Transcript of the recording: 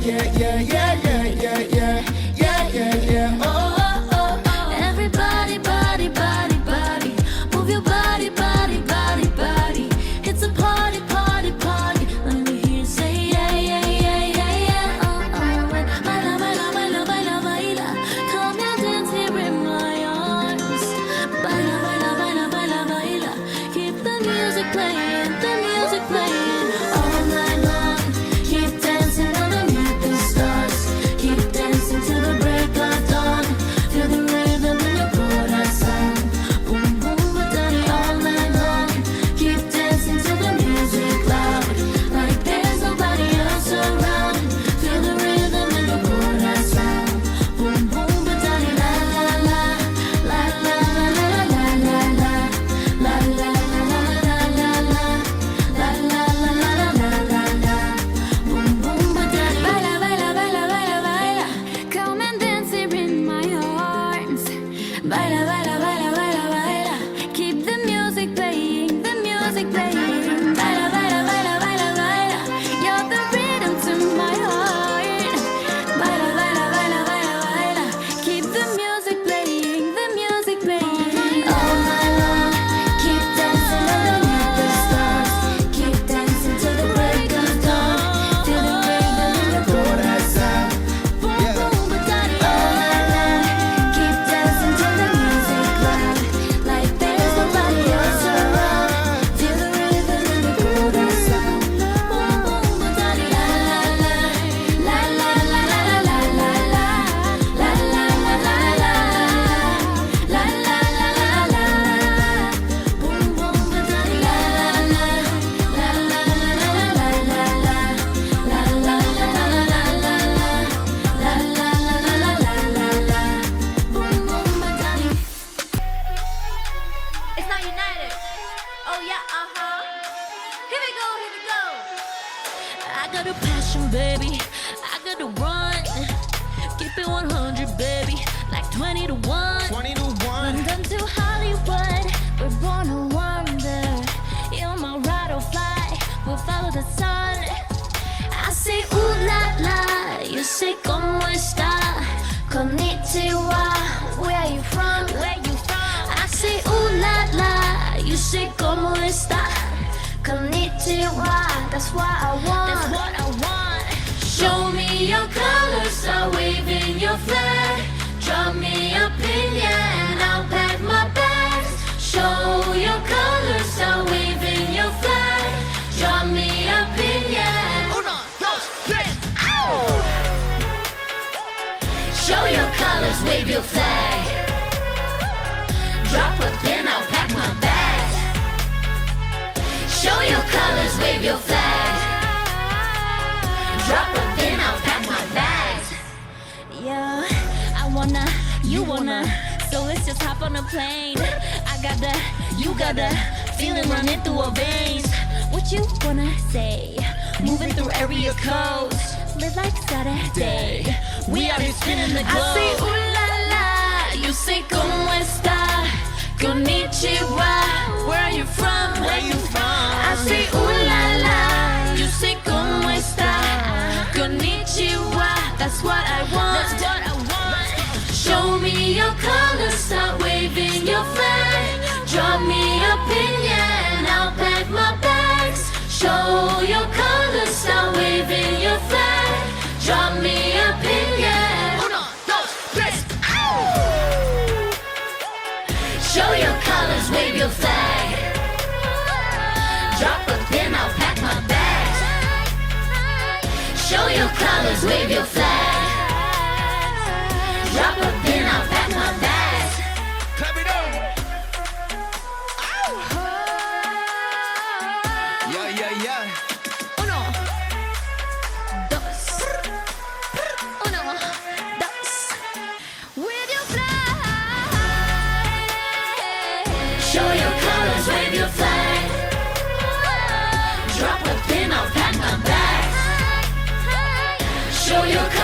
yeah, yeah, yeah, yeah, yeah, yeah, yeah, yeah, yeah. Oh, oh, oh, oh. Everybody, body, body, body. Move your body, body, body, body. It's a party, party, party. Let me hear you say yeah, yeah, yeah, yeah, yeah. Oh, oh. And baila, baila, baila, baila, baila. Come and dance here in my arms. Baila, baila, baila, baila, baila. Keep the music playing, the music playing all night long. Keep dancing underneath the stars. Keep dancing till the break of dawn. Feel the rhythm in your corazón. Boom, boom, ba-da-dee all night long. Keep dancing till the music loud, like there's nobody else around. Feel the rhythm in your corazón. Boom, boom, ba-da-dee la la la, la la la la la la la, la la la la la la, la la la la la la. Boom, boom, ba-da-dee. Baila, baila, baila, baila, baila. Come and dance here in my arms. Baila, baila, baila, baila, baila. Keep the music playing, the music playing. Baila, baila, baila, baila, baila. You're the rhythm to my heart. Baila, baila, baila, baila, baila. Keep the music playing, the music playing all night long. Keep dancing underneath the stars. Keep dancing till the break of dawn. Feel the rhythm in your corazón. Boom, boom, ba-da-dee all night long. Keep dancing till the music loud, like there's nobody else around. Feel the rhythm in your corazón. Boom, boom, ba-da-dee la la la, la la la la la la la, la la la la la, la la la la la. Boom, boom, ba-da-dee la la la, la la la la la la la, la la la la la la la, la la la la la la. Boom, boom, ba-da-dee. It's not united. Oh yeah, Here we go, here we go. I got a passion, baby. I got to run. Keep it 100, baby. Like 20 to 1. 20 to 1. London to Hollywood. We're born to wander. You're my ride or fly. We'll follow the sun. I say ooh la la. You say como esta. Konnichiwa. Where are you from? Where you from? I say ooh la la. You say como esta. Konnichiwa. That's what I want. That's what I want. Show me your colors, start waving your flag. Drop me a pin, yeah, and I'll pack my bags. Show your colors, start waving your flag. Drop me a pin, yeah. Uno, dos, tres. Show your colors, wave your flag. Drop a pin, I'll pack my bags. Show your colors, wave your flag. Drop a pin, I'll pack my bags. Yeah, I wanna, you wanna. So let's just hop on a plane. I got the, you got the feeling running through our veins. What you wanna say? Moving through area codes. Live like Saturday. We out here spinning the globe. I say ooh la la, you say como esta. Konnichiwa, where are you from? Where you from? I say ooh la la, you say como esta. Konnichiwa, that's what I want. That's what I want. Show me your colors, start waving your flag. Drop me a pin, yeah, and I'll pack my bags. Show your colors, start waving your flag. Drop me a pin, yeah. Uno, dos, tres. Show your colors, wave your flag. Drop a pin, I'll pack my bags. Show your colors, wave your flag. Drop a pin, I'll pack my bags. Clap it up. Yeah, yeah, yeah. Uno, dos, uno, dos. With your flag. Show your colors, wave your flag. Drop a pin, I'll pack my bags. Show your colors.